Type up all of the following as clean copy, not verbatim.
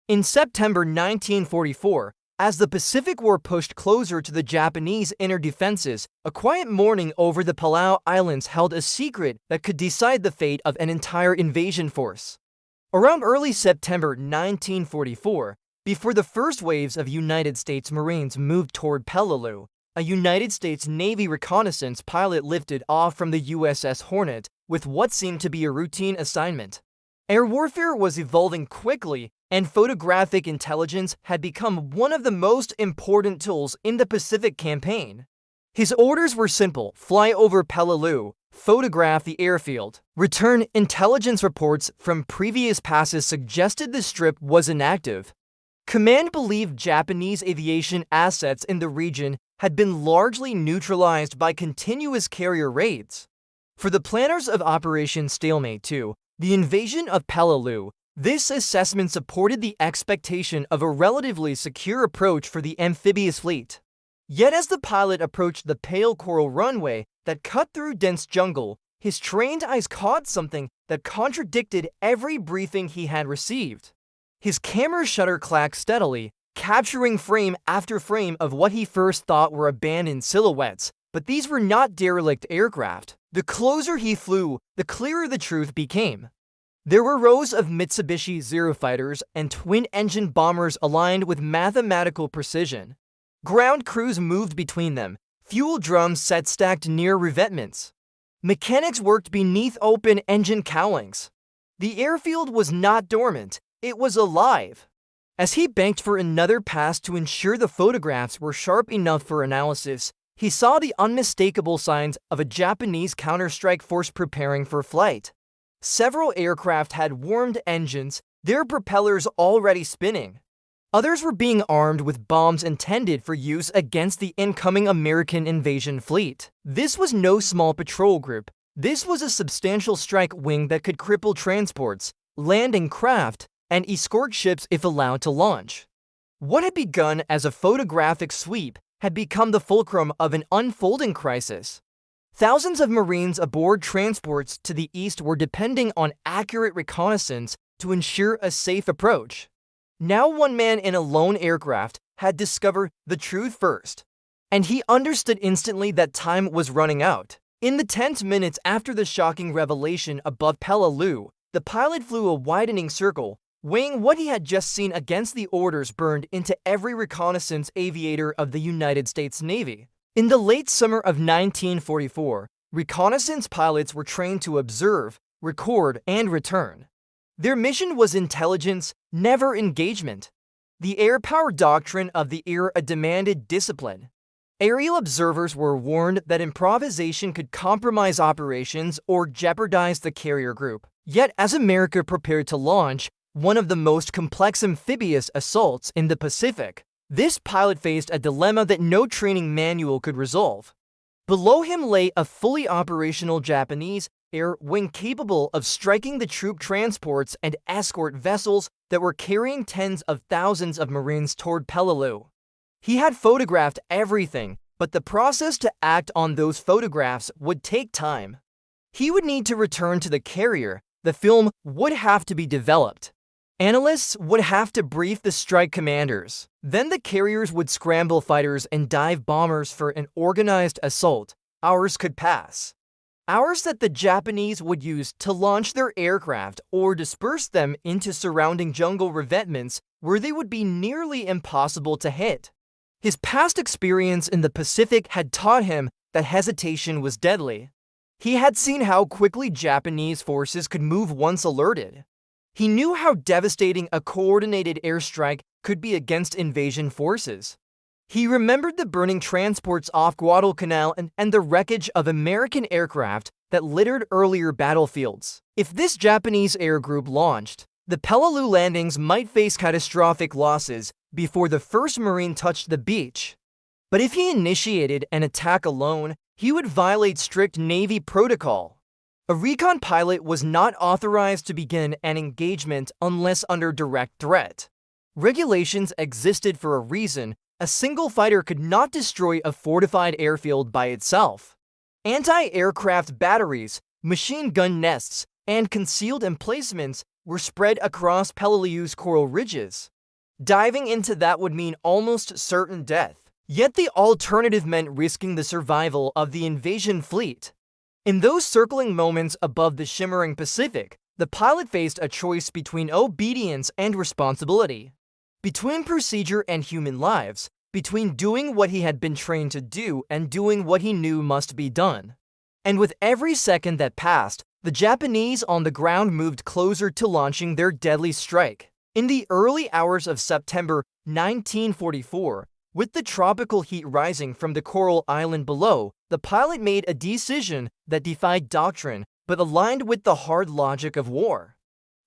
In September 1944, as the Pacific War pushed closer to the Japanese inner defenses, a quiet morning over the Peleliu Islands held a secret that could decide the fate of an entire invasion force. Around early September 1944, before the first waves of United States Marines moved toward Peleliu, a United States Navy reconnaissance pilot lifted off from the USS Hornet with what seemed to be a routine assignment. Air warfare was evolving quickly, and photographic intelligence had become one of the most important tools in the Pacific campaign. His orders were simple: fly over Peleliu, photograph the airfield, return. Intelligence reports from previous passes suggested the strip was inactive. Command believed Japanese aviation assets in the region had been largely neutralized by continuous carrier raids. For the planners of Operation Stalemate Two, the invasion of Peleliu, this assessment supported the expectation of a relatively secure approach for the amphibious fleet. Yet as the pilot approached the pale coral runway that cut through dense jungle, his trained eyes caught something that contradicted every briefing he had received. His camera shutter clacked steadily, capturing frame after frame of what he first thought were abandoned silhouettes, but these were not derelict aircraft. The closer he flew, the clearer the truth became. There were rows of Mitsubishi Zero fighters and twin-engine bombers aligned with mathematical precision. Ground crews moved between them, fuel drums set stacked near revetments. Mechanics worked beneath open engine cowlings. The airfield was not dormant, it was alive. As he banked for another pass to ensure the photographs were sharp enough for analysis, he saw the unmistakable signs of a Japanese counter-strike force preparing for flight. Several aircraft had warmed engines, their propellers already spinning. Others were being armed with bombs intended for use against the incoming American invasion fleet. This was no small patrol group. This was a substantial strike wing that could cripple transports, landing craft, and escort ships if allowed to launch. What had begun as a photographic sweep had become the fulcrum of an unfolding crisis. Thousands of Marines aboard transports to the east were depending on accurate reconnaissance to ensure a safe approach. Now one man in a lone aircraft had discovered the truth first, and he understood instantly that time was running out. In the tense minutes after the shocking revelation above Peleliu, the pilot flew a widening circle, weighing what he had just seen against the orders burned into every reconnaissance aviator of the United States Navy. In the late summer of 1944, reconnaissance pilots were trained to observe, record, and return. Their mission was intelligence, never engagement. The air power doctrine of the era demanded discipline. Aerial observers were warned that improvisation could compromise operations or jeopardize the carrier group. Yet, as America prepared to launch one of the most complex amphibious assaults in the Pacific, this pilot faced a dilemma that no training manual could resolve. Below him lay a fully operational Japanese air wing capable of striking the troop transports and escort vessels that were carrying tens of thousands of Marines toward Peleliu. He had photographed everything, but the process to act on those photographs would take time. He would need to return to the carrier. The film would have to be developed. Analysts would have to brief the strike commanders. Then the carriers would scramble fighters and dive bombers for an organized assault. Hours could pass. Hours that the Japanese would use to launch their aircraft or disperse them into surrounding jungle revetments where they would be nearly impossible to hit. His past experience in the Pacific had taught him that hesitation was deadly. He had seen how quickly Japanese forces could move once alerted. He knew how devastating a coordinated airstrike could be against invasion forces. He remembered the burning transports off Guadalcanal and the wreckage of American aircraft that littered earlier battlefields. If this Japanese air group launched, the Peleliu landings might face catastrophic losses before the first Marine touched the beach. But if he initiated an attack alone, he would violate strict Navy protocol. A recon pilot was not authorized to begin an engagement unless under direct threat. Regulations existed for a reason. A single fighter could not destroy a fortified airfield by itself. Anti-aircraft batteries, machine gun nests, and concealed emplacements were spread across Peleliu's coral ridges. Diving into that would mean almost certain death. Yet the alternative meant risking the survival of the invasion fleet. In those circling moments above the shimmering Pacific, the pilot faced a choice between obedience and responsibility, between procedure and human lives, between doing what he had been trained to do and doing what he knew must be done. And with every second that passed, the Japanese on the ground moved closer to launching their deadly strike. In the early hours of September 1944, with the tropical heat rising from the Coral Island below, the pilot made a decision that defied doctrine but aligned with the hard logic of war.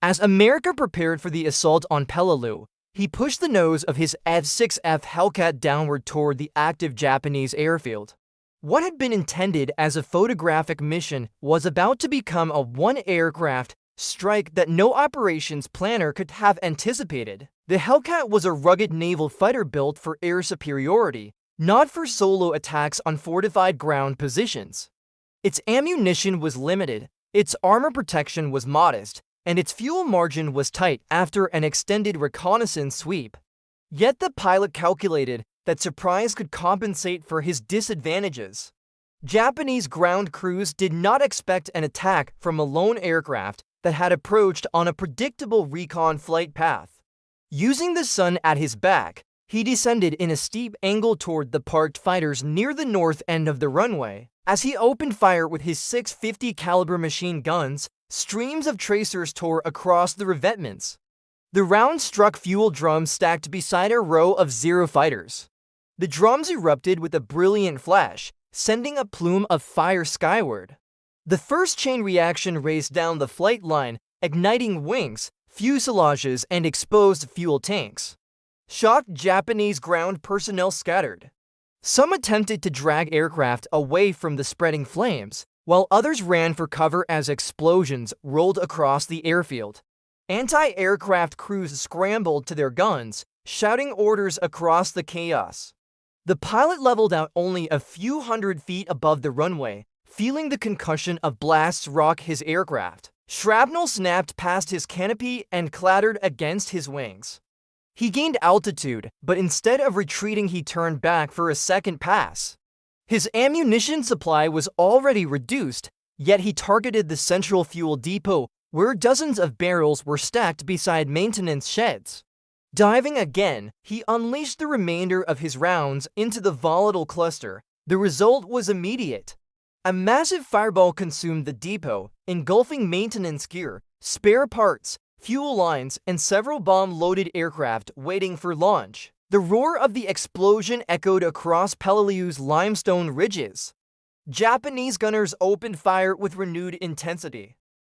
As America prepared for the assault on Peleliu, he pushed the nose of his F6F Hellcat downward toward the active Japanese airfield. What had been intended as a photographic mission was about to become a one-aircraft strike that no operations planner could have anticipated. The Hellcat was a rugged naval fighter built for air superiority, not for solo attacks on fortified ground positions. Its ammunition was limited, its armor protection was modest, and its fuel margin was tight after an extended reconnaissance sweep. Yet the pilot calculated that surprise could compensate for his disadvantages. Japanese ground crews did not expect an attack from a lone aircraft that had approached on a predictable recon flight path. Using the sun at his back, he descended in a steep angle toward the parked fighters near the north end of the runway. As he opened fire with his 650 caliber machine guns, streams of tracers tore across the revetments. The round struck fuel drums stacked beside a row of Zero fighters. The drums erupted with a brilliant flash, sending a plume of fire skyward. The first chain reaction raced down the flight line, igniting wings, fuselages, and exposed fuel tanks. Shocked Japanese ground personnel scattered. Some attempted to drag aircraft away from the spreading flames, while others ran for cover as explosions rolled across the airfield. Anti-aircraft crews scrambled to their guns, shouting orders across the chaos. The pilot leveled out only a few hundred feet above the runway, feeling the concussion of blasts rock his aircraft. Shrapnel snapped past his canopy and clattered against his wings. He gained altitude, but instead of retreating, he turned back for a second pass. His ammunition supply was already reduced, yet he targeted the central fuel depot, where dozens of barrels were stacked beside maintenance sheds. Diving again, he unleashed the remainder of his rounds into the volatile cluster. The result was immediate. A massive fireball consumed the depot, engulfing maintenance gear, spare parts, fuel lines, and several bomb-loaded aircraft waiting for launch. The roar of the explosion echoed across Peleliu's limestone ridges. Japanese gunners opened fire with renewed intensity.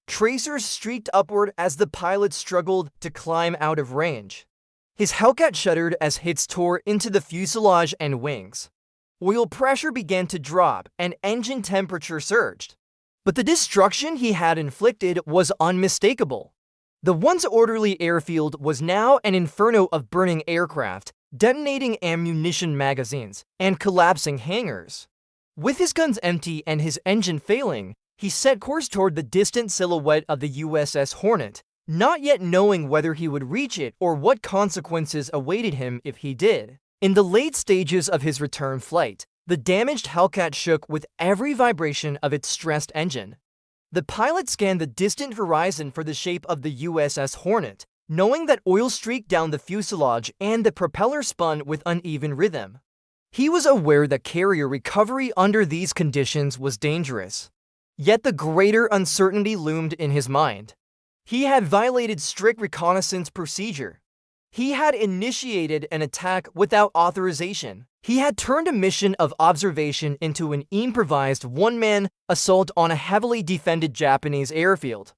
Tracers streaked upward as the pilot struggled to climb out of range. His Hellcat shuddered as hits tore into the fuselage and wings. Oil pressure began to drop and engine temperature surged. But the destruction he had inflicted was unmistakable. The once orderly airfield was now an inferno of burning aircraft, detonating ammunition magazines, and collapsing hangars. With his guns empty and his engine failing, he set course toward the distant silhouette of the USS Hornet, not yet knowing whether he would reach it or what consequences awaited him if he did. In the late stages of his return flight, the damaged Hellcat shook with every vibration of its stressed engine. The pilot scanned the distant horizon for the shape of the USS Hornet, knowing that oil streaked down the fuselage and the propeller spun with uneven rhythm. He was aware that carrier recovery under these conditions was dangerous. Yet the greater uncertainty loomed in his mind. He had violated strict reconnaissance procedure. He had initiated an attack without authorization. He had turned a mission of observation into an improvised one-man assault on a heavily defended Japanese airfield.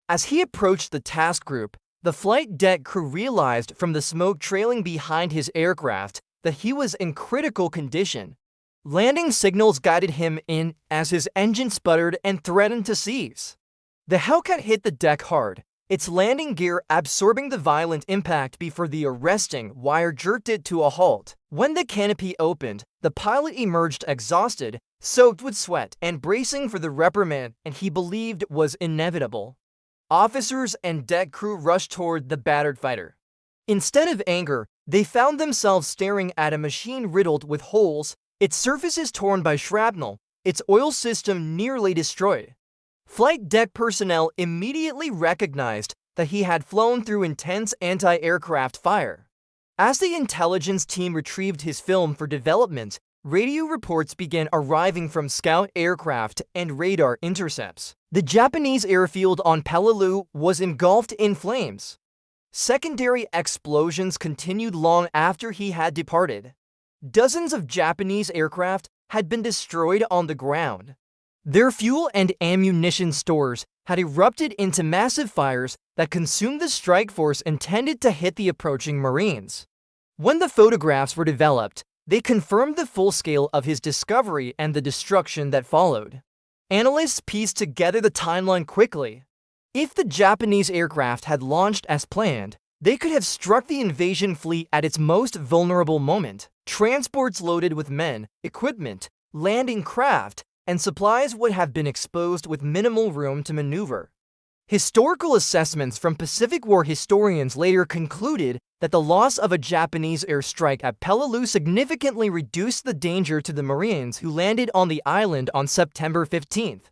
As he approached the task group, the flight deck crew realized from the smoke trailing behind his aircraft that he was in critical condition. Landing signals guided him in as his engine sputtered and threatened to seize. The Hellcat hit the deck hard, its landing gear absorbing the violent impact before the arresting wire jerked it to a halt. When the canopy opened, the pilot emerged exhausted, soaked with sweat, and bracing for the reprimand and he believed was inevitable. Officers and deck crew rushed toward the battered fighter. Instead of anger, they found themselves staring at a machine riddled with holes, its surfaces torn by shrapnel, its oil system nearly destroyed. Flight deck personnel immediately recognized that he had flown through intense anti-aircraft fire. As the intelligence team retrieved his film for development, radio reports began arriving from scout aircraft and radar intercepts. The Japanese airfield on Peleliu was engulfed in flames. Secondary explosions continued long after he had departed. Dozens of Japanese aircraft had been destroyed on the ground. Their fuel and ammunition stores had erupted into massive fires that consumed the strike force intended to hit the approaching Marines. When the photographs were developed, they confirmed the full scale of his discovery and the destruction that followed. Analysts pieced together the timeline quickly. If the Japanese aircraft had launched as planned, they could have struck the invasion fleet at its most vulnerable moment. Transports loaded with men, equipment, landing craft, and supplies would have been exposed with minimal room to maneuver. Historical assessments from Pacific War historians later concluded that the loss of a Japanese airstrike at Peleliu significantly reduced the danger to the Marines who landed on the island on September 15th.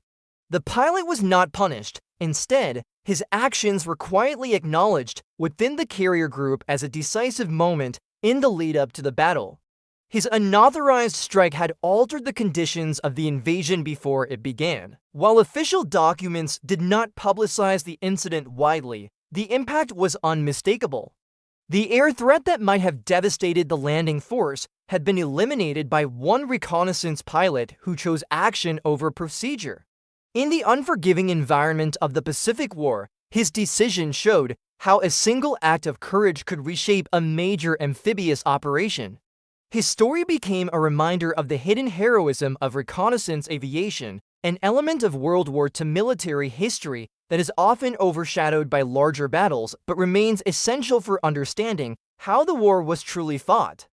The pilot was not punished. Instead, his actions were quietly acknowledged within the carrier group as a decisive moment in the lead-up to the battle. His unauthorized strike had altered the conditions of the invasion before it began. While official documents did not publicize the incident widely, the impact was unmistakable. The air threat that might have devastated the landing force had been eliminated by one reconnaissance pilot who chose action over procedure. In the unforgiving environment of the Pacific War, his decision showed how a single act of courage could reshape a major amphibious operation. His story became a reminder of the hidden heroism of reconnaissance aviation, an element of World War II military history that is often overshadowed by larger battles but remains essential for understanding how the war was truly fought.